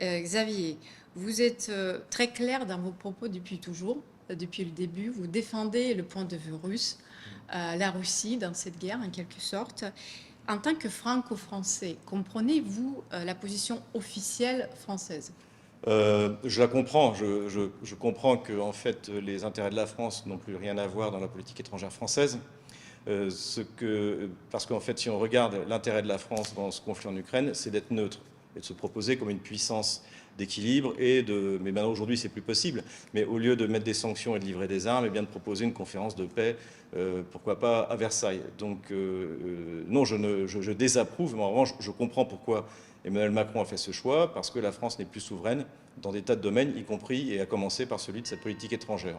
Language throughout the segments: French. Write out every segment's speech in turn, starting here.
Xavier, vous êtes très clair dans vos propos depuis toujours, depuis le début. Vous défendez le point de vue russe, la Russie dans cette guerre en quelque sorte. En tant que franco-français, comprenez-vous la position officielle française? Je la comprends. Je comprends que en fait, les intérêts de la France n'ont plus rien à voir dans la politique étrangère française. Parce qu'en fait, si on regarde l'intérêt de la France dans ce conflit en Ukraine, c'est d'être neutre et de se proposer comme une puissance d'équilibre mais maintenant aujourd'hui c'est plus possible. Mais au lieu de mettre des sanctions et de livrer des armes, et bien de proposer une conférence de paix, pourquoi pas à Versailles. Donc non, je désapprouve, mais en revanche je comprends pourquoi Emmanuel Macron a fait ce choix, parce que la France n'est plus souveraine dans des tas de domaines, y compris et à commencer par celui de sa politique étrangère.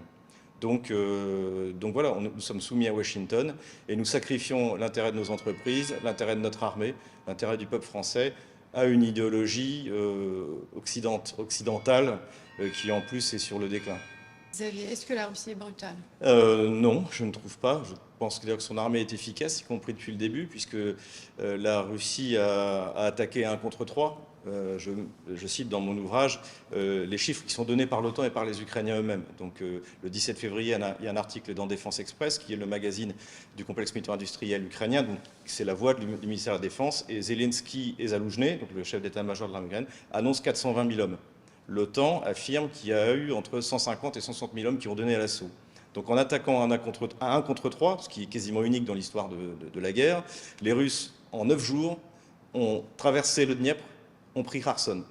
Donc voilà, nous sommes soumis à Washington et nous sacrifions l'intérêt de nos entreprises, l'intérêt de notre armée, l'intérêt du peuple français à une idéologie occidentale qui en plus est sur le déclin. Xavier, est-ce que la Russie est brutale? Non, je ne trouve pas. Je pense que son armée est efficace, y compris depuis le début, puisque la Russie a attaqué 1 contre 3. Je cite dans mon ouvrage les chiffres qui sont donnés par l'OTAN et par les Ukrainiens eux-mêmes. Donc le 17 février, il y a un article dans Défense Express, qui est le magazine du complexe militaire-industriel ukrainien. Donc c'est la voix du ministère de la Défense. Et Zelensky et Zaloujny, donc le chef d'état-major de l'armée ukrainienne, annoncent 420 000 hommes. L'OTAN affirme qu'il y a eu entre 150 et 160 000 hommes qui ont donné à l'assaut. Donc en attaquant à 1 contre 3, ce qui est quasiment unique dans l'histoire de la guerre, les Russes, en 9 jours, ont traversé le Dniepr, ont pris Kherson.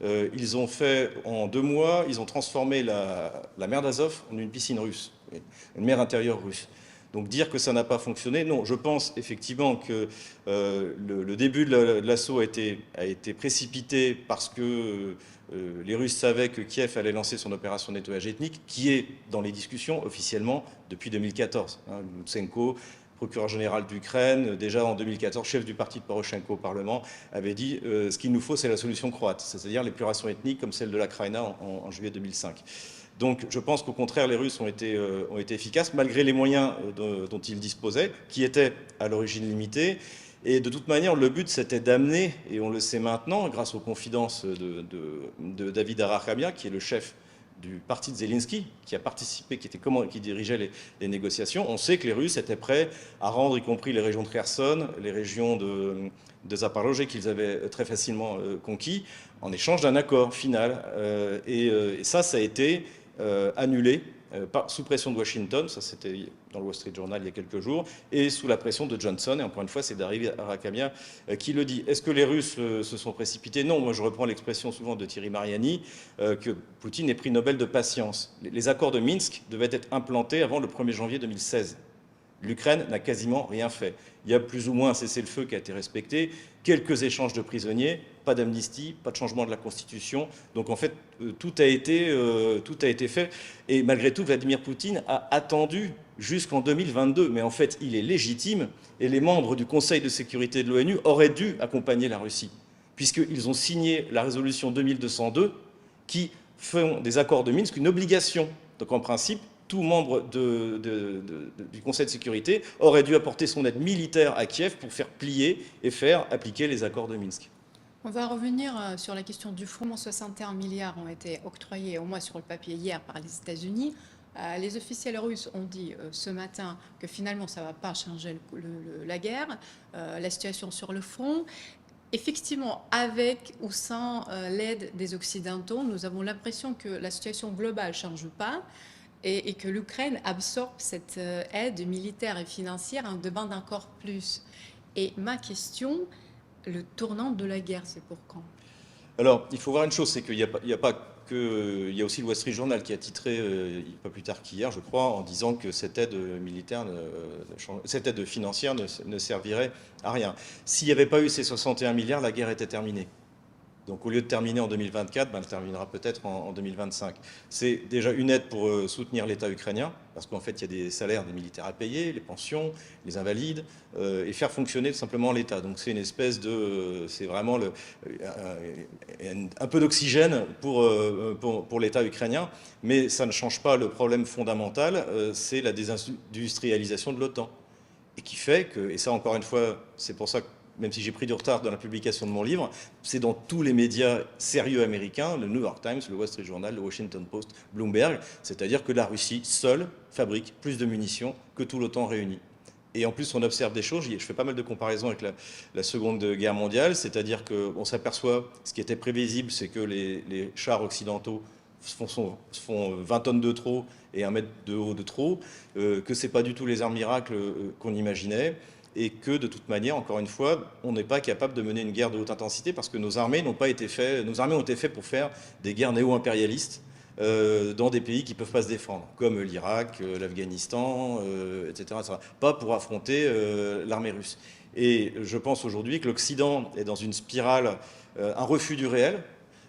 Ils ont fait, en 2 mois, ils ont transformé la mer d'Azov en une piscine russe, une mer intérieure russe. Donc dire que ça n'a pas fonctionné, non, je pense effectivement que le début de l'assaut a été précipité parce que les Russes savaient que Kiev allait lancer son opération de nettoyage ethnique, qui est dans les discussions officiellement depuis 2014. Loutsenko, procureur général d'Ukraine, déjà en 2014, chef du parti de Poroshenko au Parlement, avait dit ce qu'il nous faut, c'est la solution croate, c'est-à-dire l'épuration ethnique comme celle de la Krajina en juillet 2005. Donc je pense qu'au contraire, les Russes ont été efficaces, malgré les moyens dont ils disposaient, qui étaient à l'origine limités. Et de toute manière, le but, c'était d'amener, et on le sait maintenant, grâce aux confidences de David Arachamia, qui est le chef du parti de Zelensky, qui a participé, qui dirigeait les négociations. On sait que les Russes étaient prêts à rendre, y compris les régions de Kherson, les régions de Zaporozhye qu'ils avaient très facilement conquis, en échange d'un accord final. Et ça a été annulé sous pression de Washington, ça c'était dans le Wall Street Journal il y a quelques jours, et sous la pression de Johnson, et encore une fois c'est David Arachamia qui le dit. Est-ce que les Russes se sont précipités? Non, moi je reprends l'expression souvent de Thierry Mariani, que Poutine ait pris Nobel de patience. Les accords de Minsk devaient être implantés avant le 1er janvier 2016. L'Ukraine n'a quasiment rien fait. Il y a plus ou moins un cessez-le-feu qui a été respecté, quelques échanges de prisonniers, pas d'amnistie, pas de changement de la Constitution. Donc en fait, tout a été fait. Et malgré tout, Vladimir Poutine a attendu jusqu'en 2022. Mais en fait, il est légitime et les membres du Conseil de sécurité de l'ONU auraient dû accompagner la Russie, puisqu'ils ont signé la résolution 2202 qui font des accords de Minsk une obligation. Donc en principe, tout membre du Conseil de sécurité aurait dû apporter son aide militaire à Kiev pour faire plier et faire appliquer les accords de Minsk. On va revenir sur la question du fonds. 61 milliards ont été octroyés, au moins sur le papier, hier par les États-Unis. Les officiels russes ont dit ce matin que finalement ça ne va pas changer la guerre, la situation sur le front. Effectivement, avec ou sans l'aide des Occidentaux, nous avons l'impression que la situation globale ne change pas et que l'Ukraine absorbe cette aide militaire et financière en demande encore plus. Et ma question, le tournant de la guerre, c'est pour quand? Alors, il faut voir une chose, c'est qu'il n'y a pas que... Il y a aussi le Wall Street Journal qui a titré, pas plus tard qu'hier, je crois, en disant que cette aide militaire, cette aide financière ne servirait à rien. S'il n'y avait pas eu ces 61 milliards, la guerre était terminée. Donc au lieu de terminer en 2024, elle terminera peut-être en 2025. C'est déjà une aide pour soutenir l'État ukrainien, parce qu'en fait il y a des salaires des militaires à payer, les pensions, les invalides, et faire fonctionner tout simplement l'État. Donc c'est une espèce de... c'est vraiment un peu d'oxygène pour l'État ukrainien, mais ça ne change pas le problème fondamental, c'est la désindustrialisation de l'OTAN. Et qui fait que, et ça encore une fois, c'est pour ça que même si j'ai pris du retard dans la publication de mon livre, c'est dans tous les médias sérieux américains, le New York Times, le Wall Street Journal, le Washington Post, Bloomberg, c'est-à-dire que la Russie seule fabrique plus de munitions que tout l'OTAN réuni. Et en plus, on observe des choses, je fais pas mal de comparaisons avec la Seconde Guerre mondiale, c'est-à-dire qu'on s'aperçoit, ce qui était prévisible, c'est que les chars occidentaux font 20 tonnes de trop et 1 mètre de haut de trop, que ce n'est pas du tout les armes miracles qu'on imaginait, et que de toute manière, encore une fois, on n'est pas capable de mener une guerre de haute intensité parce que nos armées n'ont pas été faites, nos armées ont été faites pour faire des guerres néo-impérialistes dans des pays qui ne peuvent pas se défendre, comme l'Irak, l'Afghanistan, etc., etc. Pas pour affronter l'armée russe. Et je pense aujourd'hui que l'Occident est dans une spirale, un refus du réel.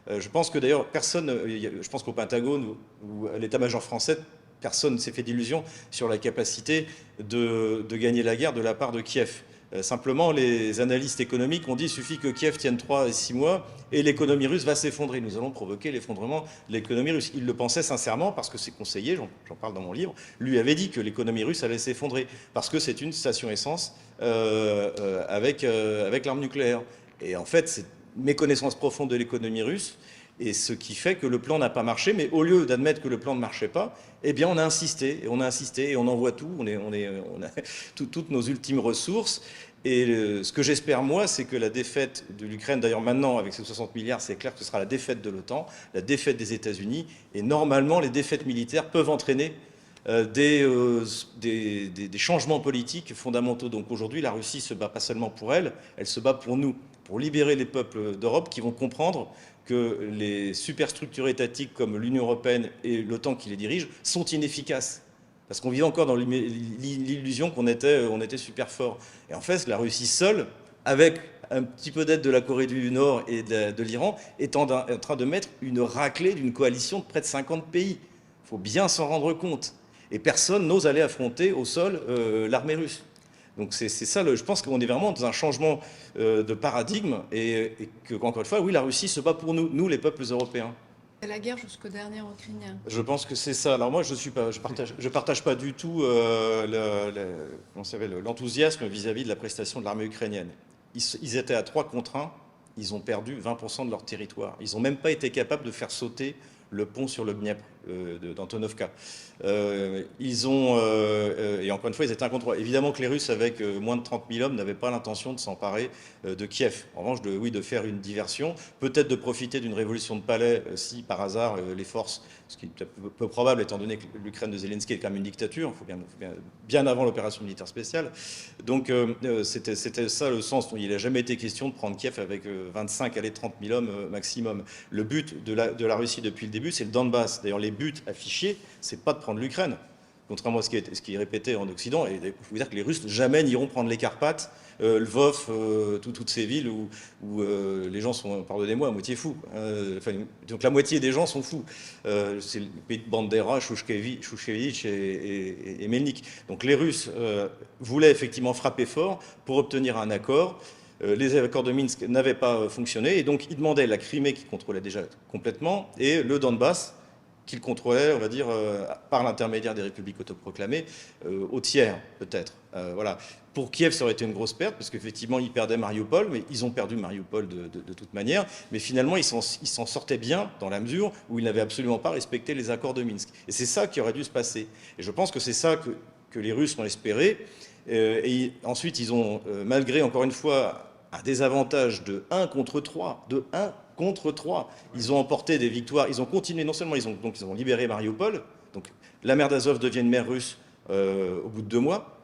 Je pense que d'ailleurs, je pense qu'au Pentagone ou à l'état-major français, personne ne s'est fait d'illusions sur la capacité de gagner la guerre de la part de Kiev. Simplement, les analystes économiques ont dit qu'il suffit que Kiev tienne 3 et 6 mois et l'économie russe va s'effondrer. Nous allons provoquer l'effondrement de l'économie russe. Il le pensait sincèrement parce que ses conseillers, j'en parle dans mon livre, lui avaient dit que l'économie russe allait s'effondrer parce que c'est une station essence avec l'arme nucléaire. Et en fait, c'est une méconnaissance profonde de l'économie russe. Et ce qui fait que le plan n'a pas marché, mais au lieu d'admettre que le plan ne marchait pas, eh bien on a insisté, et on a insisté, et on envoie tout, on a toutes nos ultimes ressources. Et ce que j'espère, moi, c'est que la défaite de l'Ukraine, d'ailleurs maintenant, avec ces 60 milliards, c'est clair que ce sera la défaite de l'OTAN, la défaite des États-Unis, et normalement, les défaites militaires peuvent entraîner des changements politiques fondamentaux. Donc aujourd'hui, la Russie se bat pas seulement pour elle, elle se bat pour nous, pour libérer les peuples d'Europe qui vont comprendre que les superstructures étatiques comme l'Union européenne et l'OTAN qui les dirigent sont inefficaces. Parce qu'on vit encore dans l'illusion qu'on était super fort. Et en fait, la Russie seule, avec un petit peu d'aide de la Corée du Nord et de l'Iran, est en train de mettre une raclée d'une coalition de près de 50 pays. Il faut bien s'en rendre compte. Et personne n'ose aller affronter au sol l'armée russe. Donc c'est ça, je pense qu'on est vraiment dans un changement de paradigme et qu'encore une fois, oui, la Russie se bat pour nous, nous les peuples européens. C'est la guerre jusqu'au dernier Ukrainien. Je pense que c'est ça. Alors moi, je partage pas du tout l'enthousiasme vis-à-vis de la prestation de l'armée ukrainienne. Ils étaient à 3 contre 1, ils ont perdu 20% de leur territoire. Ils n'ont même pas été capables de faire sauter le pont sur le Dniepr d'Antonovka. Et encore une fois, ils étaient un contre 3. Évidemment que les Russes, avec moins de 30 000 hommes, n'avaient pas l'intention de s'emparer de Kiev. En revanche, de faire une diversion, peut-être de profiter d'une révolution de palais si, par hasard, les forces, ce qui est peu probable étant donné que l'Ukraine de Zelensky est quand même une dictature, il faut bien avant l'opération militaire spéciale. Donc c'était ça le sens. Il n'a jamais été question de prendre Kiev avec 25, allez, 30 000 hommes maximum. Le but de la Russie depuis le début, c'est le Donbass. D'ailleurs, les buts affichés, c'est pas de prendre l'Ukraine, contrairement à ce qui est répété en Occident. Et je peux vous dire que les Russes jamais n'iront prendre les Carpates, Lvov, toutes ces villes où les gens sont, pardonnez-moi, à moitié fous. Donc la moitié des gens sont fous. C'est le pays de Bandera, Chouchkevitch et Melnik. Donc les Russes voulaient effectivement frapper fort pour obtenir un accord. Les accords de Minsk n'avaient pas fonctionné et donc ils demandaient la Crimée qu'ils contrôlaient déjà complètement et le Donbass qu'ils contrôlaient, on va dire, par l'intermédiaire des républiques autoproclamées, au tiers, peut-être. Voilà. Pour Kiev, ça aurait été une grosse perte, parce qu'effectivement, ils perdaient Mariupol, mais ils ont perdu Mariupol de toute manière. Mais finalement, ils s'en sortaient bien, dans la mesure où ils n'avaient absolument pas respecté les accords de Minsk. Et c'est ça qui aurait dû se passer. Et je pense que c'est ça que les Russes ont espéré. Et ensuite, ils ont, malgré, encore une fois, un désavantage de 1 contre 3, de 1 contre 3. Ils ont emporté des victoires, ils ont continué, non seulement ils ont libéré Mariupol, donc la mer d'Azov devient une mer russe au bout de 2 mois.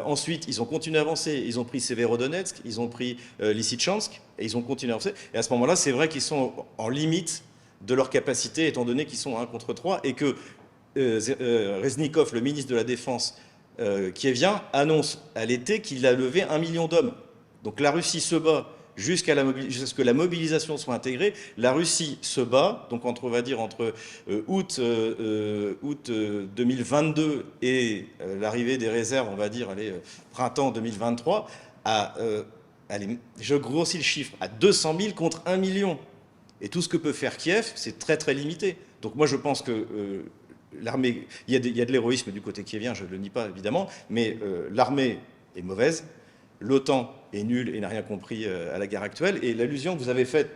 Ensuite, ils ont continué à avancer, ils ont pris Severodonetsk, ils ont pris Lysychansk, et ils ont continué à avancer. Et à ce moment-là, c'est vrai qu'ils sont en limite de leur capacité, étant donné qu'ils sont à 1 contre 3, et que Reznikov, le ministre de la Défense kievien, annonce à l'été qu'il a levé 1 million d'hommes. Donc la Russie se bat jusqu'à ce que la mobilisation soit intégrée. La Russie se bat, donc on va dire entre août 2022 et l'arrivée des réserves, on va dire, printemps 2023, je grossis le chiffre, à 200 000 contre 1 million. Et tout ce que peut faire Kiev, c'est très très limité. Donc moi je pense que l'armée, il y a de l'héroïsme du côté kievien, je ne le nie pas évidemment, mais l'armée est mauvaise. l'OTAN est nulle et n'a rien compris à la guerre actuelle. Et l'allusion que vous avez faite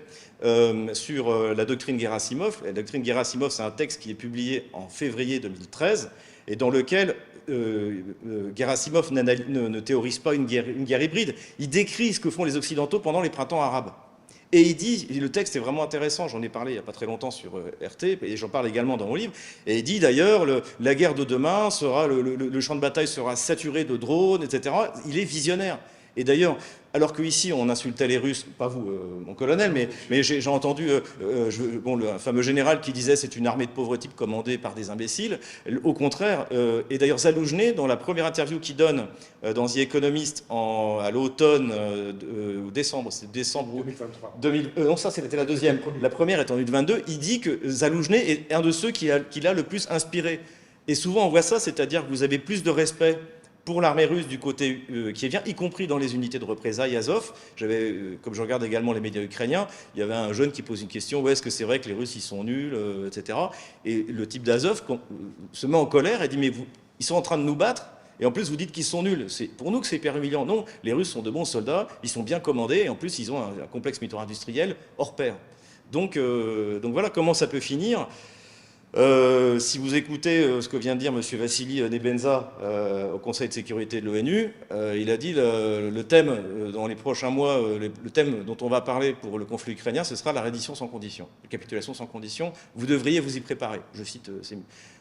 sur la doctrine Gerasimov, la doctrine Gerasimov, c'est un texte qui est publié en février 2013 et dans lequel Gerasimov ne théorise pas une guerre hybride. Il décrit ce que font les Occidentaux pendant les printemps arabes. Et il dit, le texte est vraiment intéressant, j'en ai parlé il n'y a pas très longtemps sur RT, et j'en parle également dans mon livre, et il dit d'ailleurs, la guerre de demain, le champ de bataille sera saturé de drones, etc. Il est visionnaire. Et d'ailleurs, alors qu'ici on insultait les Russes, pas vous, mon colonel, mais j'ai entendu le fameux général qui disait c'est une armée de pauvres types commandée par des imbéciles. Au contraire, et d'ailleurs Zaloujny, dans la première interview qu'il donne dans The Economist à l'automne, décembre, c'est décembre 2023. Non, ça c'était la deuxième. La première est en 2022. Il dit que Zaloujny est un de ceux qui l'a le plus inspiré. Et souvent on voit ça, c'est-à-dire que vous avez plus de respect pour l'armée russe du côté qui vient, y compris dans les unités de représailles Azov. Comme je regarde également les médias ukrainiens, il y avait un jeune qui pose une question, ouais, est-ce que c'est vrai que les Russes ils sont nuls, etc. Et le type d'Azov se met en colère et dit, mais ils sont en train de nous battre, et en plus vous dites qu'ils sont nuls. C'est pour nous que c'est hyper humiliant. Non, les Russes sont de bons soldats, ils sont bien commandés, et en plus ils ont un complexe militaro-industriel hors pair. Donc voilà comment ça peut finir. Si vous écoutez ce que vient de dire M. Vassili Nebenza au Conseil de sécurité de l'ONU, il a dit le thème dans les prochains mois, le thème dont on va parler pour le conflit ukrainien, ce sera la reddition sans condition, la capitulation sans condition. Vous devriez vous y préparer. Je cite.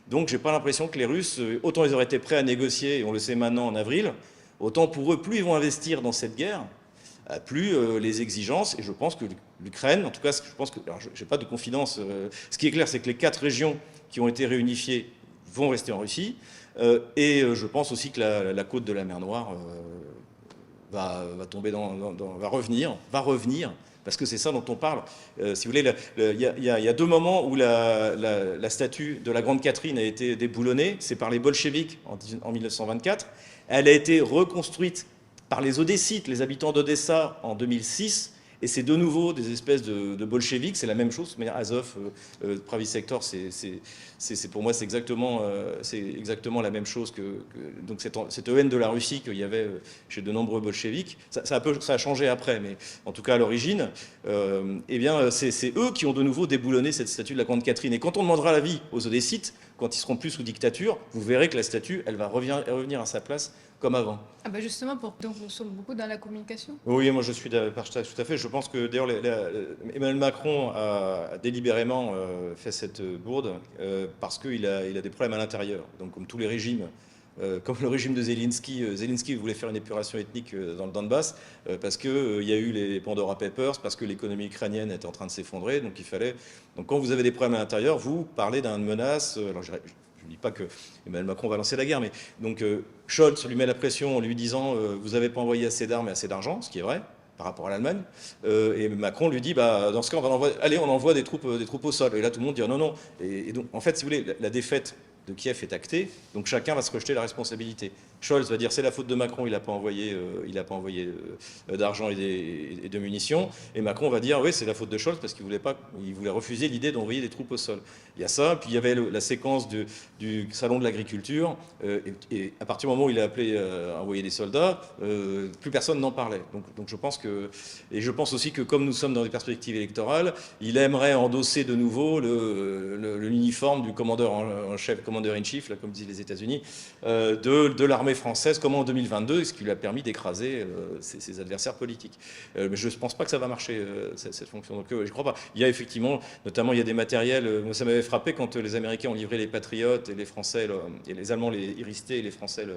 Donc j'ai pas l'impression que les Russes, autant ils auraient été prêts à négocier, et on le sait maintenant en avril, autant pour eux, plus ils vont investir dans cette guerre, plus les exigences, et je pense que l'Ukraine, en tout cas, je pense que, alors je n'ai pas de confidence, ce qui est clair, c'est que les 4 régions qui ont été réunifiées vont rester en Russie, et je pense aussi que la côte de la mer Noire va tomber va revenir, parce que c'est ça dont on parle. Si vous voulez, il y a 2 moments où la statue de la Grande Catherine a été déboulonnée, c'est par les bolcheviks en 1924, elle a été reconstruite par les Odessites, les habitants d'Odessa en 2006, et c'est de nouveau des espèces de bolcheviks, c'est la même chose, mais Azov, Pravi Sector, pour moi c'est exactement la même chose donc cette haine de la Russie qu'il y avait chez de nombreux bolcheviks, ça a changé après, mais en tout cas à l'origine, eh bien c'est eux qui ont de nouveau déboulonné cette statue de la Grande Catherine, et quand on demandera l'avis aux Odessites, quand ils seront plus sous dictature, vous verrez que la statue, elle va revenir à sa place comme avant. Ah bah justement, donc nous sommes beaucoup dans la communication. Oui, moi je suis partage tout à fait. Je pense que d'ailleurs Emmanuel Macron a délibérément fait cette bourde parce qu'il a des problèmes à l'intérieur. Donc comme tous les régimes, comme le régime de Zelensky, Zelensky voulait faire une épuration ethnique dans le Donbass parce qu'il y a eu les Pandora Papers, parce que l'économie ukrainienne était en train de s'effondrer. Donc donc quand vous avez des problèmes à l'intérieur, vous parlez d'une menace. Alors je ne dis pas que Emmanuel Macron va lancer la guerre, mais donc Scholz lui met la pression en lui disant vous n'avez pas envoyé assez d'armes et assez d'argent, ce qui est vrai par rapport à l'Allemagne. Et Macron lui dit dans ce cas on envoie des troupes au sol. Et là tout le monde dit non, non. Et donc en fait, si vous voulez, la défaite de Kiev est actée, donc chacun va se rejeter la responsabilité. Scholz va dire c'est la faute de Macron, il n'a pas envoyé d'argent et de munitions, et Macron va dire oui c'est la faute de Scholz parce qu'il voulait refuser l'idée d'envoyer des troupes au sol. Il y a ça, puis il y avait la séquence du salon de l'agriculture, et à partir du moment où il a appelé à envoyer des soldats, plus personne n'en parlait. Donc je pense aussi que comme nous sommes dans des perspectives électorales, il aimerait endosser de nouveau l'uniforme du commandeur en chef, commander in chief, là, comme disent les États-Unis, de l'armée française, comme en 2022, ce qui lui a permis d'écraser ses adversaires politiques. Mais je ne pense pas que ça va marcher, cette fonction. Donc je ne crois pas. Il y a effectivement, notamment, il y a des matériels. Ça m'avait frappé quand les Américains ont livré les Patriotes et les Français, et les Allemands les Iris-T et les Français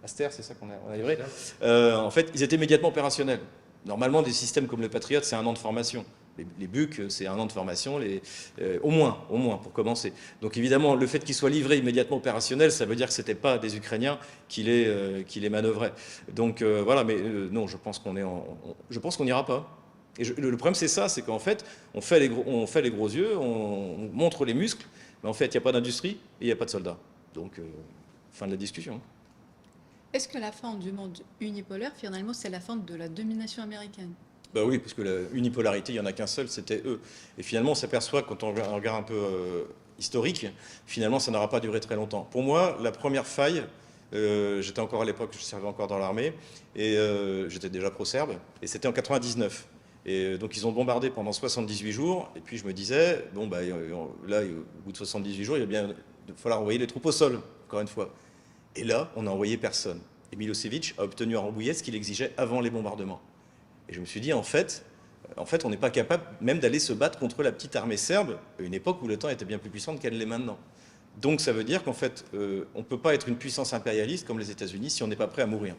Aster, c'est ça qu'on a livré. En fait, ils étaient immédiatement opérationnels. Normalement, des systèmes comme le Patriot, c'est 1 an de formation. Les BUC, c'est 1 an de formation, au moins, pour commencer. Donc évidemment, le fait qu'ils soient livrés immédiatement opérationnels, ça veut dire que ce n'étaient pas des Ukrainiens qui les manœuvraient. Donc voilà, mais non, je pense qu'on n'ira pas. Et le problème, c'est ça, c'est qu'en fait, on fait les gros yeux, on montre les muscles, mais en fait, il n'y a pas d'industrie et il n'y a pas de soldats. Donc, fin de la discussion. Est-ce que la fin du monde unipolaire, finalement, c'est la fin de la domination américaine ? Bah oui, parce que l'unipolarité, il n'y en a qu'un seul, c'était eux. Et finalement, on s'aperçoit, quand on regarde un peu historique, finalement, ça n'aura pas duré très longtemps. Pour moi, la première faille, J'étais encore à l'époque, je servais encore dans l'armée, et j'étais déjà pro-serbe, et c'était en 99. Et donc ils ont bombardé pendant 78 jours, et puis je me disais, bon bah là, au bout de 78 jours, il va bien falloir envoyer les troupes au sol, encore une fois. Et là, on n'a envoyé personne. Et Milosevic a obtenu à Rambouillet ce qu'il exigeait avant les bombardements. Et je me suis dit, en fait, on n'est pas capable même d'aller se battre contre la petite armée serbe, à une époque où l'OTAN était bien plus puissante qu'elle l'est maintenant. Donc ça veut dire qu'en fait, on ne peut pas être une puissance impérialiste comme les États-Unis si on n'est pas prêt à mourir,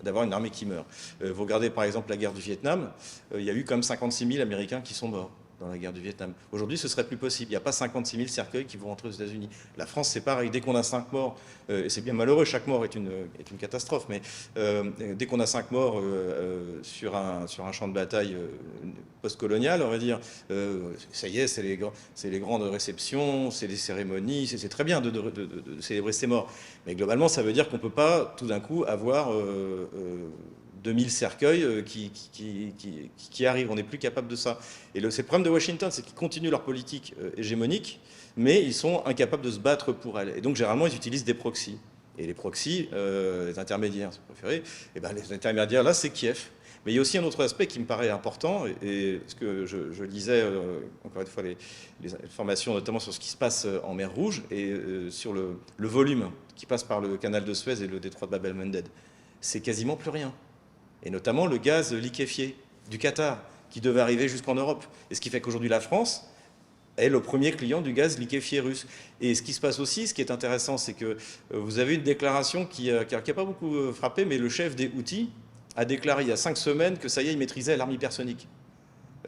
d'avoir une armée qui meurt. Vous regardez par exemple la guerre du Vietnam, il y a eu quand même 56 000 Américains qui sont morts dans la guerre du Vietnam. Aujourd'hui, ce serait plus possible. Il n'y a pas 56 000 cercueils qui vont rentrer aux États-Unis. La France, c'est pareil. Dès qu'on a 5 morts, et c'est bien malheureux, chaque mort est une catastrophe, mais dès qu'on a 5 morts sur un champ de bataille post-colonial, on va dire, ça y est, c'est les grandes réceptions, c'est les cérémonies, c'est très bien de célébrer ces morts. Mais globalement, ça veut dire qu'on ne peut pas tout d'un coup avoir 2000 cercueils qui arrivent. On n'est plus capable de ça. Et c'est le problème de Washington, c'est qu'ils continuent leur politique hégémonique, mais ils sont incapables de se battre pour elle. Et donc, généralement, ils utilisent des proxys. Et les proxys, les intermédiaires, si vous préférez, et ben, les intermédiaires, là, c'est Kiev. Mais il y a aussi un autre aspect qui me paraît important, et ce que je lisais, encore une fois, les informations, notamment sur ce qui se passe en mer Rouge, et sur le volume qui passe par le canal de Suez et le détroit de Bab el-Mandeb. C'est quasiment plus rien. Et notamment le gaz liquéfié du Qatar, qui devait arriver jusqu'en Europe. Et ce qui fait qu'aujourd'hui, la France est le premier client du gaz liquéfié russe. Et ce qui se passe aussi, ce qui est intéressant, c'est que vous avez une déclaration qui n'a pas beaucoup frappé, mais le chef des Houthis a déclaré il y a 5 semaines que ça y est, il maîtrisait l'arme hypersonique.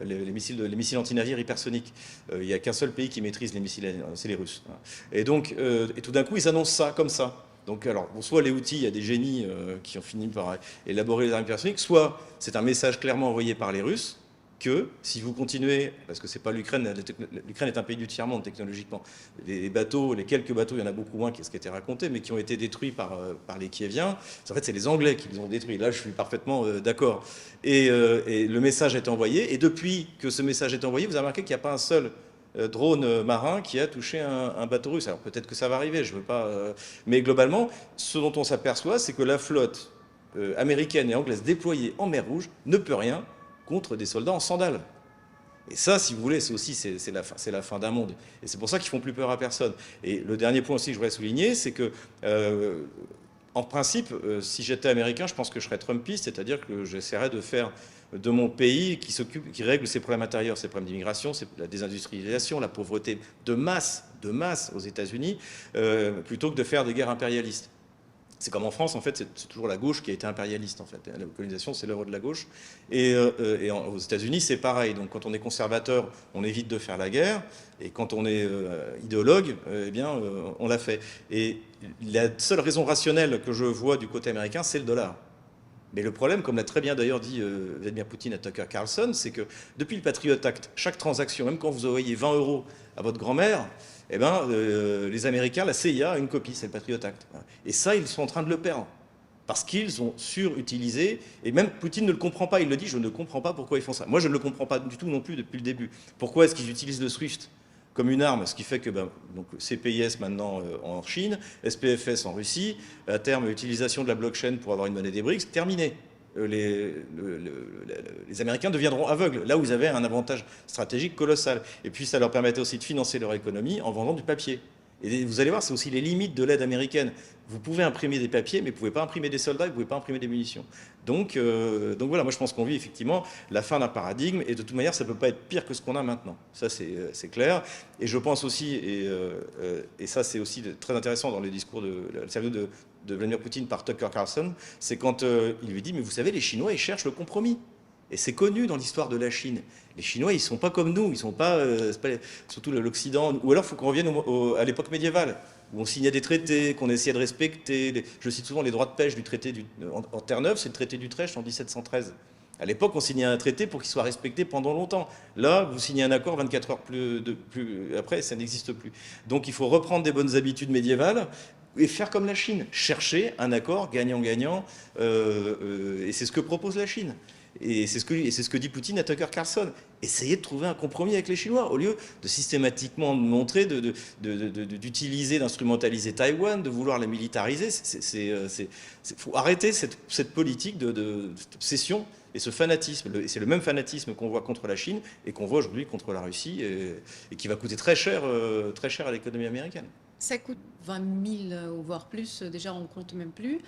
Les missiles antinavires hypersoniques. Il n'y a qu'un seul pays qui maîtrise les missiles, c'est les Russes. Et donc, et tout d'un coup, ils annoncent ça comme ça. Donc, alors, bon, soit les Houthis, il y a des génies qui ont fini par élaborer les armes hypersoniques, soit c'est un message clairement envoyé par les Russes que si vous continuez, parce que c'est pas l'Ukraine est un pays du tiers-monde technologiquement, les bateaux, les quelques bateaux, il y en a beaucoup moins que ce qui a été raconté, mais qui ont été détruits par les Kieviens, en fait c'est les Anglais qui les ont détruits, là je suis parfaitement d'accord. Et le message a été envoyé, et depuis que ce message est envoyé, vous avez remarqué qu'il n'y a pas un seul drone marin qui a touché un bateau russe. Alors peut-être que ça va arriver, je veux pas... mais globalement, ce dont on s'aperçoit, c'est que la flotte américaine et anglaise déployée en mer Rouge ne peut rien contre des soldats en sandales. Et ça, si vous voulez, c'est la fin d'un monde. Et c'est pour ça qu'ils font plus peur à personne. Et le dernier point aussi que je voudrais souligner, c'est que, en principe, si j'étais américain, je pense que je serais trumpiste, c'est-à-dire que j'essaierais de faire de mon pays qui règle ses problèmes intérieurs, ses problèmes d'immigration, la désindustrialisation, la pauvreté de masse aux États-Unis, plutôt que de faire des guerres impérialistes. C'est comme en France, en fait, c'est toujours la gauche qui a été impérialiste, en fait. La colonisation, c'est l'œuvre de la gauche. Et aux États-Unis, c'est pareil. Donc, quand on est conservateur, on évite de faire la guerre. Et quand on est idéologue, eh bien, on l'a fait. Et la seule raison rationnelle que je vois du côté américain, c'est le dollar. Mais le problème, comme l'a très bien d'ailleurs dit Vladimir Poutine à Tucker Carlson, c'est que depuis le Patriot Act, chaque transaction, même quand vous envoyez 20 € à votre grand-mère, eh ben, les Américains, la CIA a une copie, c'est le Patriot Act. Et ça, ils sont en train de le perdre. Parce qu'ils ont surutilisé, et même Poutine ne le comprend pas, il le dit, je ne comprends pas pourquoi ils font ça. Moi, je ne le comprends pas du tout non plus depuis le début. Pourquoi est-ce qu'ils utilisent le SWIFT comme une arme, ce qui fait que donc CPIS maintenant en Chine, SPFS en Russie, à terme utilisation de la blockchain pour avoir une monnaie des BRICS, terminé. Les Américains deviendront aveugles, là où ils avaient un avantage stratégique colossal. Et puis ça leur permettait aussi de financer leur économie en vendant du papier. Et vous allez voir, c'est aussi les limites de l'aide américaine. Vous pouvez imprimer des papiers, mais vous ne pouvez pas imprimer des soldats, vous ne pouvez pas imprimer des munitions. Donc voilà, moi je pense qu'on vit effectivement la fin d'un paradigme, et de toute manière, ça ne peut pas être pire que ce qu'on a maintenant. Ça, c'est clair. Et je pense aussi, et ça c'est aussi très intéressant dans les discours de Vladimir Poutine par Tucker Carlson, c'est quand il lui dit, mais vous savez, les Chinois, ils cherchent le compromis. Et c'est connu dans l'histoire de la Chine. Les Chinois, ils ne sont pas comme nous, ils ne sont pas, surtout l'Occident. Ou alors, il faut qu'on revienne à l'époque médiévale, où on signait des traités, qu'on essayait de respecter. Je cite souvent les droits de pêche du traité en Terre-Neuve, c'est le traité d'Utrecht en 1713. À l'époque, on signait un traité pour qu'il soit respecté pendant longtemps. Là, vous signez un accord 24 heures après, ça n'existe plus. Donc, il faut reprendre des bonnes habitudes médiévales et faire comme la Chine, chercher un accord gagnant-gagnant. Et c'est ce que propose la Chine. Et c'est ce que dit Poutine à Tucker Carlson. Essayez de trouver un compromis avec les Chinois, au lieu de systématiquement montrer, d'utiliser, d'instrumentaliser Taïwan, de vouloir la militariser. Il faut arrêter cette politique d'obsession et ce fanatisme. C'est le même fanatisme qu'on voit contre la Chine et qu'on voit aujourd'hui contre la Russie, et qui va coûter très cher à l'économie américaine. Ça coûte 20 000 ou voire plus, déjà on ne compte même plus.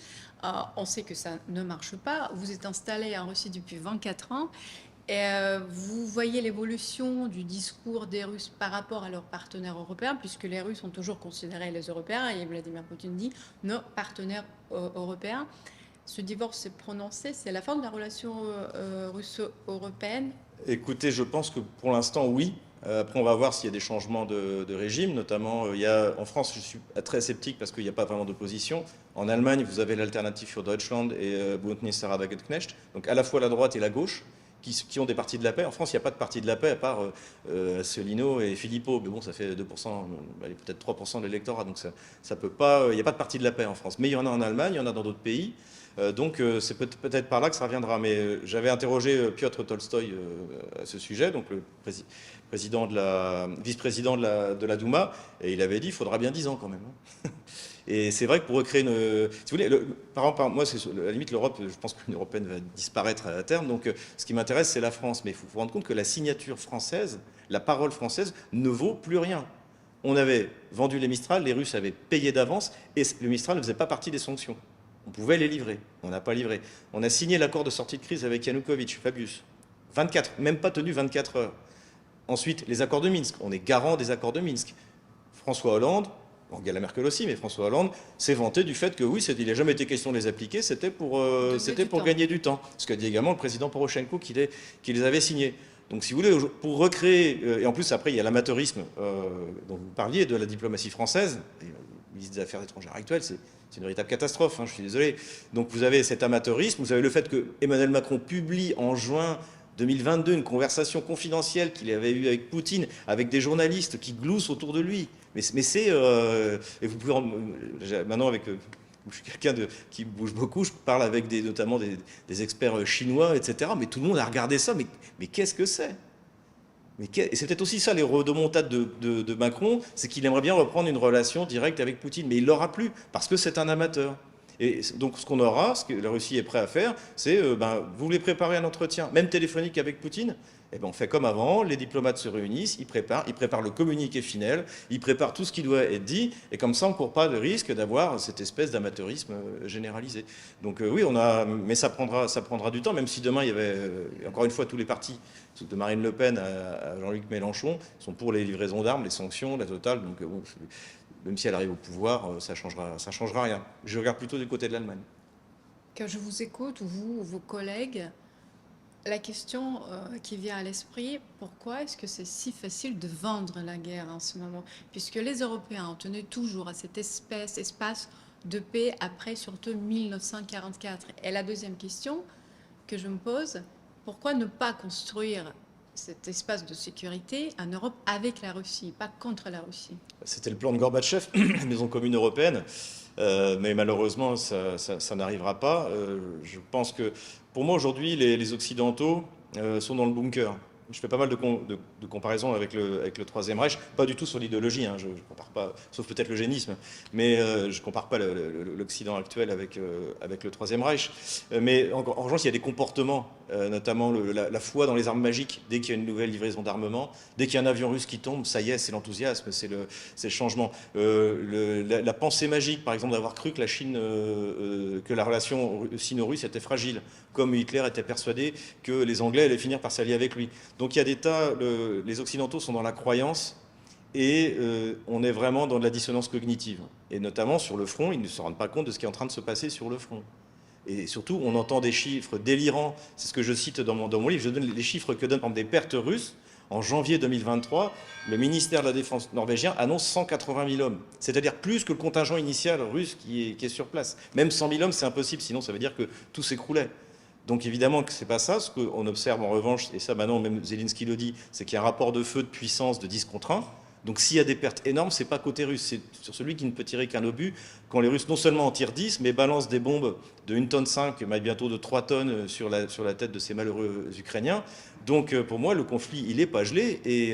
On sait que ça ne marche pas. Vous êtes installé en Russie depuis 24 ans. Et vous voyez l'évolution du discours des Russes par rapport à leurs partenaires européens, puisque les Russes ont toujours considéré les Européens, et Vladimir Poutine dit nos partenaires européens. Ce divorce s'est prononcé, c'est la fin de la relation russo-européenne? Écoutez, je pense que pour l'instant, oui. Après, on va voir s'il y a des changements de régime, notamment en France, je suis très sceptique parce qu'il n'y a pas vraiment d'opposition. En Allemagne, vous avez l'Alternative für Deutschland et Bündnis Sarah-Wagenknecht, donc à la fois la droite et la gauche, qui ont des partis de la paix. En France, il n'y a pas de parti de la paix à part Asselineau et Philippot, mais bon, ça fait 2%, peut-être 3% de l'électorat, donc ça peut pas, il n'y a pas de parti de la paix en France. Mais il y en a en Allemagne, il y en a dans d'autres pays. Donc c'est peut-être par là que ça reviendra. Mais j'avais interrogé Piotr Tolstoï à ce sujet, donc le vice-président de la Douma, et il avait dit il faudra bien 10 ans quand même. Et c'est vrai que pour recréer une... Si vous voulez, par exemple, moi, à la limite, l'Europe, je pense que l'Union européenne va disparaître à terme. Donc ce qui m'intéresse, c'est la France. Mais il faut vous rendre compte que la signature française, la parole française, ne vaut plus rien. On avait vendu les Mistral, les Russes avaient payé d'avance, et le Mistral ne faisait pas partie des sanctions. On pouvait les livrer, on n'a pas livré. On a signé l'accord de sortie de crise avec Yanukovych, Fabius. 24, même pas tenu 24 heures. Ensuite, les accords de Minsk, on est garant des accords de Minsk. François Hollande, Angela Merkel aussi, mais François Hollande s'est vanté du fait que oui, il n'a jamais été question de les appliquer, c'était pour gagner du temps. Ce qu'a dit également le président Poroshenko qui les avait signés. Donc si vous voulez, pour recréer, et en plus après il y a l'amateurisme dont vous parliez, de la diplomatie française, le ministre des Affaires étrangères actuel, c'est une véritable catastrophe, hein, je suis désolé. Donc vous avez cet amateurisme, vous avez le fait que Emmanuel Macron publie en juin 2022 une conversation confidentielle qu'il avait eue avec Poutine, avec des journalistes qui gloussent autour de lui. Mais c'est... et vous pouvez... Maintenant, je suis quelqu'un qui bouge beaucoup, je parle avec notamment des experts chinois, etc. Mais tout le monde a regardé ça, mais qu'est-ce que c'est? Et c'est peut-être aussi ça, les rodomontades de Macron, c'est qu'il aimerait bien reprendre une relation directe avec Poutine, mais il ne l'aura plus, parce que c'est un amateur. Et donc ce qu'on aura, ce que la Russie est prête à faire, c'est, vous voulez préparer un entretien, même téléphonique avec Poutine, eh ben on fait comme avant, les diplomates se réunissent, ils préparent le communiqué final, ils préparent tout ce qui doit être dit, et comme ça on ne court pas de risque d'avoir cette espèce d'amateurisme généralisé. Donc oui, mais ça prendra du temps, même si demain il y avait, encore une fois, tous les partis, de Marine Le Pen à Jean-Luc Mélenchon, sont pour les livraisons d'armes, les sanctions, la totale, donc bon, même si elle arrive au pouvoir, ça changera rien. Je regarde plutôt du côté de l'Allemagne. Quand je vous écoute, vous, vos collègues, la question qui vient à l'esprit, pourquoi est-ce que c'est si facile de vendre la guerre en ce moment? Puisque les Européens ont tenu toujours à cet espace de paix après surtout 1944. Et la deuxième question que je me pose, pourquoi ne pas construire cet espace de sécurité en Europe avec la Russie, pas contre la Russie? C'était le plan de Gorbatchev, la maison commune européenne, mais malheureusement, ça n'arrivera pas. Je pense que, pour moi, aujourd'hui, les Occidentaux sont dans le bunker. Je fais pas mal de comparaisons avec le Troisième Reich, pas du tout sur l'idéologie, hein, je compare pas, sauf peut-être l'eugénisme, mais je compare pas l'Occident actuel avec le Troisième Reich. Mais en revanche, il y a des comportements, notamment la foi dans les armes magiques. Dès qu'il y a une nouvelle livraison d'armement, dès qu'il y a un avion russe qui tombe, ça y est, c'est l'enthousiasme, c'est le changement. La pensée magique, par exemple, d'avoir cru que que la relation sino-russe était fragile, comme Hitler était persuadé que les Anglais allaient finir par s'allier avec lui. Donc il y a des tas, les Occidentaux sont dans la croyance et on est vraiment dans de la dissonance cognitive. Et notamment sur le front, ils ne se rendent pas compte de ce qui est en train de se passer sur le front. Et surtout, on entend des chiffres délirants, c'est ce que je cite dans mon livre, je donne les chiffres que donnent par exemple, des pertes russes. En janvier 2023, le ministère de la Défense norvégien annonce 180 000 hommes, c'est-à-dire plus que le contingent initial russe qui est sur place. Même 100 000 hommes, c'est impossible, sinon ça veut dire que tout s'écroulait. Donc évidemment que ce n'est pas ça. Ce qu'on observe en revanche, et ça maintenant même Zelensky le dit, c'est qu'il y a un rapport de feu de puissance de 10 contre 1. Donc s'il y a des pertes énormes, c'est pas côté russe, c'est sur celui qui ne peut tirer qu'un obus, quand les Russes non seulement en tirent 10, mais balancent des bombes de 1,5 tonne, mais bientôt de 3 tonnes sur la tête de ces malheureux Ukrainiens. Donc pour moi, le conflit, il n'est pas gelé, et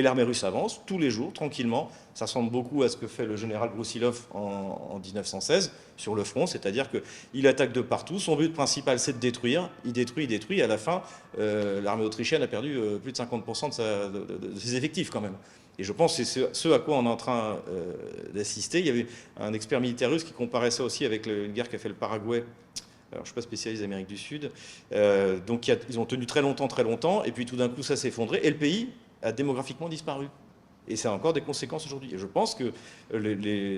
l'armée russe avance tous les jours, tranquillement. Ça ressemble beaucoup à ce que fait le général Broussilov en 1916 sur le front, c'est-à-dire qu'il attaque de partout. Son but principal, c'est de détruire. Il détruit. À la fin, l'armée autrichienne a perdu plus de 50% de ses effectifs quand même. Et je pense que c'est ce à quoi on est en train d'assister. Il y avait un expert militaire russe qui comparait ça aussi avec une guerre qu'a fait le Paraguay. Alors, je ne suis pas spécialiste d'Amérique du Sud. Donc, ils ont tenu très longtemps, et puis tout d'un coup, ça s'est effondré, et le pays a démographiquement disparu. Et ça a encore des conséquences aujourd'hui. Et je pense que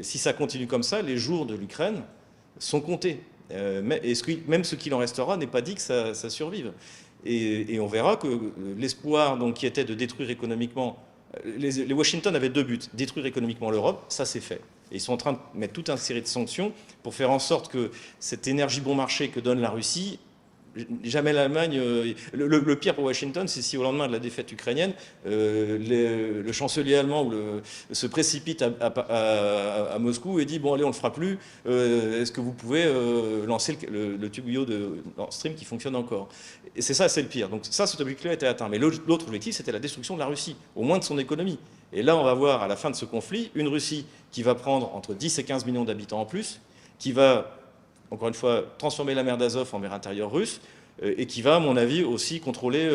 si ça continue comme ça, les jours de l'Ukraine sont comptés. Même ce qu'il en restera n'est pas dit que ça survive. Et on verra que l'espoir qui était de détruire économiquement... Les Washington avaient 2 buts. Détruire économiquement l'Europe, ça c'est fait. Et ils sont en train de mettre toute une série de sanctions pour faire en sorte que cette énergie bon marché que donne la Russie, jamais l'Allemagne... Le pire pour Washington, c'est si au lendemain de la défaite ukrainienne, le chancelier allemand se précipite à Moscou et dit « Bon, allez, on ne le fera plus. Est-ce que vous pouvez lancer le tuyau de Nord Stream qui fonctionne encore ?» Et c'est le pire. Donc ça, cet objectif-là a été atteint. Mais l'autre objectif, c'était la destruction de la Russie, au moins de son économie. Et là, on va voir, à la fin de ce conflit, une Russie qui va prendre entre 10 et 15 millions d'habitants en plus, qui va, encore une fois, transformer la mer d'Azov en mer intérieure russe, et qui va, à mon avis, aussi contrôler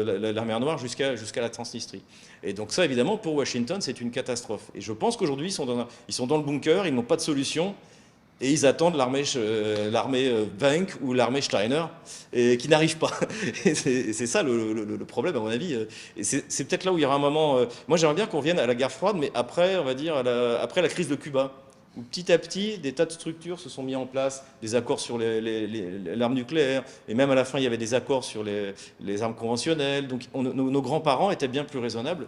la mer Noire jusqu'à la Transnistrie. Et donc ça, évidemment, pour Washington, c'est une catastrophe. Et je pense qu'aujourd'hui, ils sont dans le bunker, ils n'ont pas de solution, et ils attendent l'armée Bank ou l'armée Steiner, qui n'arrive pas. Et c'est ça le problème, à mon avis. Et c'est peut-être là où il y aura un moment... moi, j'aimerais bien qu'on revienne à la guerre froide, mais après, on va dire, après la crise de Cuba, où petit à petit, des tas de structures se sont mis en place, des accords sur l'arme nucléaire, et même à la fin, il y avait des accords sur les armes conventionnelles. Donc nos grands-parents étaient bien plus raisonnables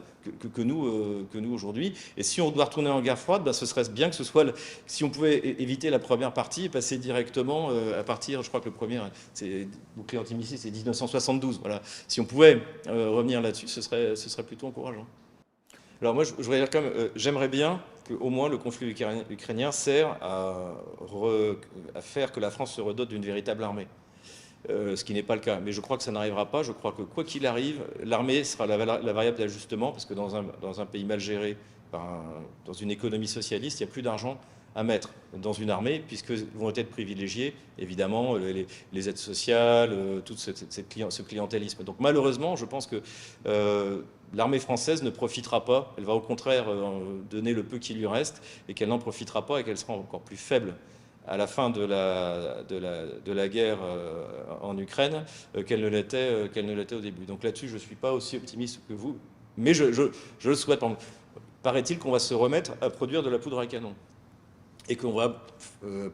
que nous aujourd'hui. Et si on doit retourner en guerre froide, ce serait bien que ce soit, si on pouvait éviter la première partie et passer directement à partir, je crois que le premier, c'est bouclier antimissile, c'est 1972. Voilà. Si on pouvait revenir là-dessus, ce serait plutôt encourageant. Alors moi, je voudrais dire quand même, j'aimerais bien qu'au moins le conflit ukrainien sert à faire que la France se redote d'une véritable armée, ce qui n'est pas le cas. Mais je crois que ça n'arrivera pas. Je crois que quoi qu'il arrive, l'armée sera la variable d'ajustement, parce que dans un pays mal géré, dans une économie socialiste, il n'y a plus d'argent à mettre dans une armée, puisque vont être privilégiés, évidemment, les aides sociales, tout ce clientélisme. Donc malheureusement, je pense que l'armée française ne profitera pas, elle va au contraire donner le peu qui lui reste, et qu'elle n'en profitera pas, et qu'elle sera encore plus faible à la fin de la guerre en Ukraine qu'elle ne l'était au début. Donc là-dessus, je ne suis pas aussi optimiste que vous, mais je le souhaite. Paraît-il qu'on va se remettre à produire de la poudre à canon, et qu'on va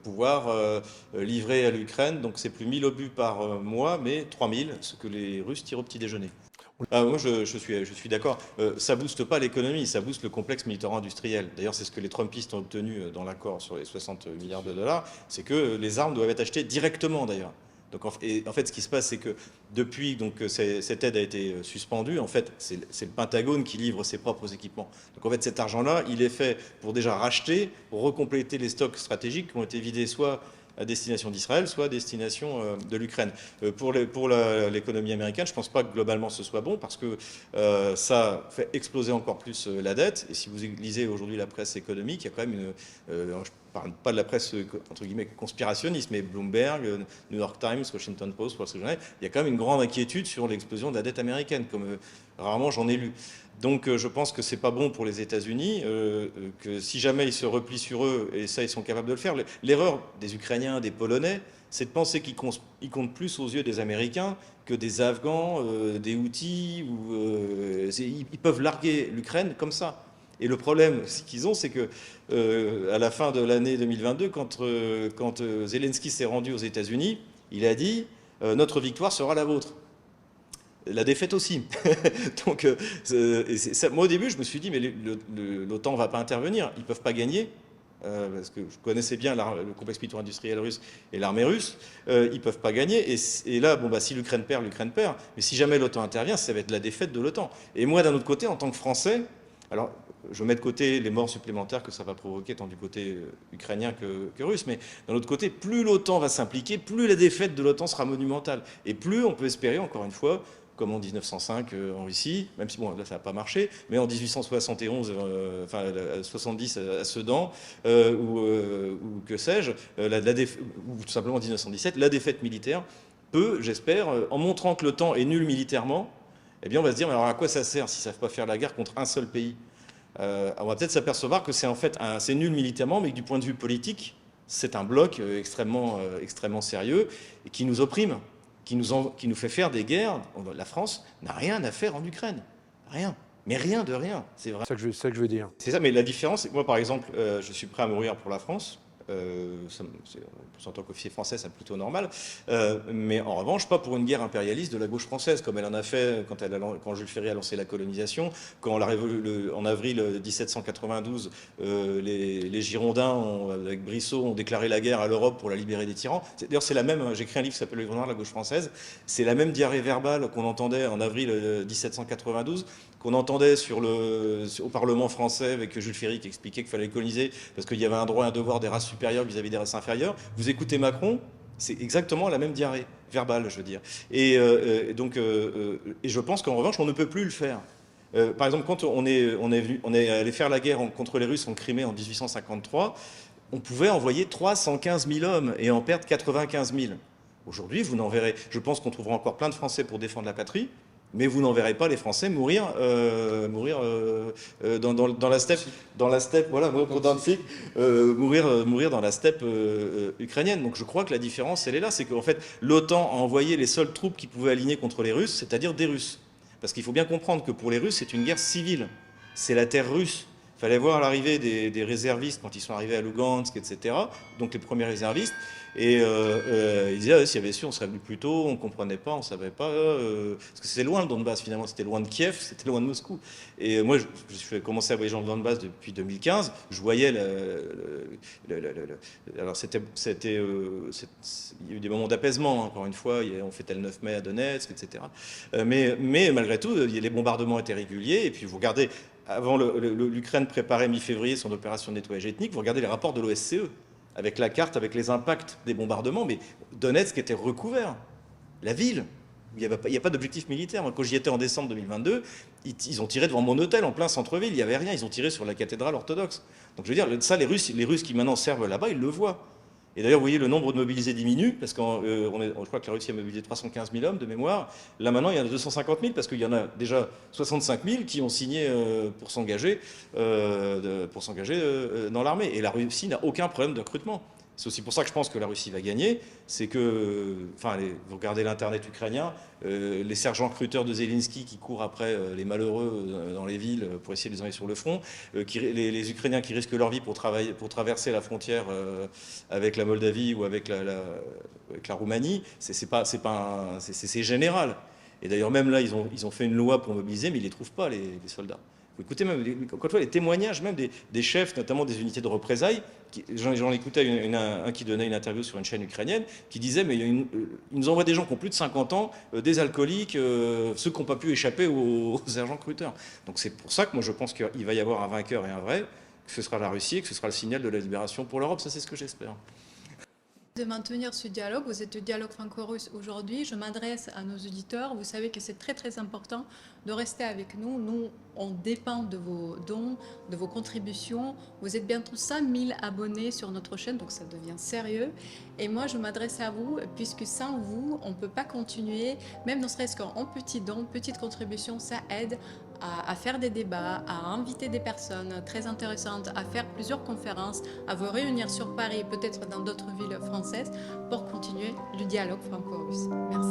pouvoir livrer à l'Ukraine, donc c'est plus 1000 obus par mois, mais 3000, ce que les Russes tirent au petit déjeuner. Moi, je suis d'accord. Ça booste pas l'économie, ça booste le complexe militaro-industriel. D'ailleurs, c'est ce que les Trumpistes ont obtenu dans l'accord sur les 60 milliards de dollars, c'est que les armes doivent être achetées directement, d'ailleurs. Donc, en fait, ce qui se passe, c'est que depuis que cette aide a été suspendue, en fait, c'est le Pentagone qui livre ses propres équipements. Donc, en fait, cet argent-là, il est fait pour déjà racheter, pour recompléter les stocks stratégiques qui ont été vidés soit à destination d'Israël, soit à destination de l'Ukraine. Pour l'économie américaine, je ne pense pas que globalement ce soit bon, parce que ça fait exploser encore plus la dette. Et si vous lisez aujourd'hui la presse économique, il y a quand même je ne parle pas de la presse entre guillemets conspirationniste, mais Bloomberg, New York Times, Washington Post, Wall Street Journal, il y a quand même une grande inquiétude sur l'explosion de la dette américaine, comme rarement j'en ai lu. Donc je pense que c'est pas bon pour les États-Unis, que si jamais ils se replient sur eux, et ça ils sont capables de le faire, l'erreur des Ukrainiens, des Polonais, c'est de penser qu'ils comptent plus aux yeux des Américains que des Afghans, des Houthis, ils peuvent larguer l'Ukraine comme ça. Et le problème qu'ils ont, c'est que à la fin de l'année 2022, quand Zelensky s'est rendu aux États-Unis, il a dit notre victoire sera la vôtre. La défaite aussi. Donc, moi au début, je me suis dit, mais l'OTAN ne va pas intervenir, ils ne peuvent pas gagner. parce que je connaissais bien le complexe militaro-industriel russe et l'armée russe, ils ne peuvent pas gagner. Et là, bon, bah, si l'Ukraine perd, l'Ukraine perd. Mais si jamais l'OTAN intervient, ça va être la défaite de l'OTAN. Et moi, d'un autre côté, en tant que Français, alors je mets de côté les morts supplémentaires que ça va provoquer tant du côté ukrainien que russe, mais d'un autre côté, plus l'OTAN va s'impliquer, plus la défaite de l'OTAN sera monumentale. Et plus on peut espérer, encore une fois, comme en 1905 en Russie, même si bon, là ça n'a pas marché, mais en 1871, enfin 70 à Sedan, ou que sais-je, ou tout simplement en 1917, la défaite militaire peut, j'espère, en montrant que l'OTAN est nul militairement, eh bien on va se dire, mais alors à quoi ça sert s'ils ne savent pas faire la guerre contre un seul pays? On va peut-être s'apercevoir que c'est en fait c'est nul militairement, mais que du point de vue politique, c'est un bloc extrêmement sérieux et qui nous opprime, qui nous fait faire des guerres. La France n'a rien à faire en Ukraine. Rien. Mais rien de rien. C'est vrai. C'est ça que je veux dire. C'est ça, mais la différence, c'est que moi, par exemple, je suis prêt à mourir pour la France. En tant qu'officier français, c'est plutôt normal. Mais en revanche, pas pour une guerre impérialiste de la gauche française, comme elle en a fait quand Jules Ferry a lancé la colonisation, quand en avril 1792, les Girondins, avec Brissot, ont déclaré la guerre à l'Europe pour la libérer des tyrans. D'ailleurs, c'est la même, j'ai écrit un livre qui s'appelle Le Livre noir de la gauche française, c'est la même diarrhée verbale qu'on entendait en avril 1792, qu'on entendait au Parlement français avec Jules Ferry qui expliquait qu'il fallait coloniser parce qu'il y avait un droit et un devoir des races supérieures vis-à-vis des races inférieures. Vous écoutez Macron, c'est exactement la même diarrhée verbale, je veux dire. Et je pense qu'en revanche, on ne peut plus le faire. Par exemple, quand on est allé faire la guerre contre les Russes en Crimée en 1853, on pouvait envoyer 315 000 hommes et en perdre 95 000. Aujourd'hui, vous n'en verrez. Je pense qu'on trouvera encore plein de Français pour défendre la patrie, mais vous n'en verrez pas les Français mourir dans la steppe, voilà, mourir dans la steppe ukrainienne. Donc je crois que la différence, elle est là, c'est qu'en fait, l'OTAN a envoyé les seules troupes qui pouvaient aligner contre les Russes, c'est-à-dire des Russes. Parce qu'il faut bien comprendre que pour les Russes, c'est une guerre civile. C'est la terre russe. Il fallait voir l'arrivée des réservistes quand ils sont arrivés à Lugansk, etc. Donc les premiers réservistes. Et ils disaient, ah, s'il y avait su, on serait venu plus tôt, on ne comprenait pas, on ne savait pas. Parce que c'était loin le Donbass, finalement, c'était loin de Kiev, c'était loin de Moscou. Et moi, je commençais à voyager dans le Donbass depuis 2015. Je voyais. Alors, il y a eu des moments d'apaisement, encore une fois. On fêtait le 9 mai à Donetsk, etc. Mais malgré tout, les bombardements étaient réguliers. Et puis, vous regardez, avant l'Ukraine préparait mi-février son opération de nettoyage ethnique, vous regardez les rapports de l'OSCE. Avec la carte, avec les impacts des bombardements, mais Donetsk était recouvert. La ville, il n'y a pas d'objectif militaire. Moi, quand j'y étais en décembre 2022, ils ont tiré devant mon hôtel en plein centre-ville, il n'y avait rien, ils ont tiré sur la cathédrale orthodoxe. Donc je veux dire, ça, les Russes qui maintenant servent là-bas, ils le voient. Et d'ailleurs, vous voyez, le nombre de mobilisés diminue, parce que je crois que la Russie a mobilisé 315 000 hommes de mémoire. Là, maintenant, il y en a 250 000, parce qu'il y en a déjà 65 000 qui ont signé pour s'engager dans l'armée. Et la Russie n'a aucun problème de recrutement. C'est aussi pour ça que je pense que la Russie va gagner. C'est que, enfin, vous regardez l'Internet ukrainien, les sergents-recruteurs de Zelensky qui courent après les malheureux dans les villes pour essayer de les envoyer sur le front, les Ukrainiens qui risquent leur vie pour traverser la frontière avec la Moldavie ou avec la Roumanie, c'est général. Et d'ailleurs, même là, ils ont fait une loi pour mobiliser, mais ils ne les trouvent pas, les soldats. Vous écoutez même, encore une fois, les témoignages même des chefs, notamment des unités de représailles. J'en écoutais un qui donnait une interview sur une chaîne ukrainienne, qui disait, mais ils nous envoient des gens qui ont plus de 50 ans, des alcooliques, ceux qui n'ont pas pu échapper aux sergents-recruteurs. Donc c'est pour ça que moi je pense qu'il va y avoir un vainqueur et un vrai, que ce sera la Russie et que ce sera le signal de la libération pour l'Europe. Ça, c'est ce que j'espère. De maintenir ce dialogue, vous êtes le dialogue franco-russe aujourd'hui. Je m'adresse à nos auditeurs. Vous savez que c'est très très important de rester avec nous. Nous, on dépend de vos dons, de vos contributions. Vous êtes bientôt 5000 abonnés sur notre chaîne, donc ça devient sérieux. Et moi, je m'adresse à vous, puisque sans vous, on ne peut pas continuer, même ne serait-ce qu'en petit don, petite contribution, ça aide à faire des débats, à inviter des personnes très intéressantes, à faire plusieurs conférences, à vous réunir sur Paris, peut-être dans d'autres villes françaises, pour continuer le dialogue franco-russe. Merci.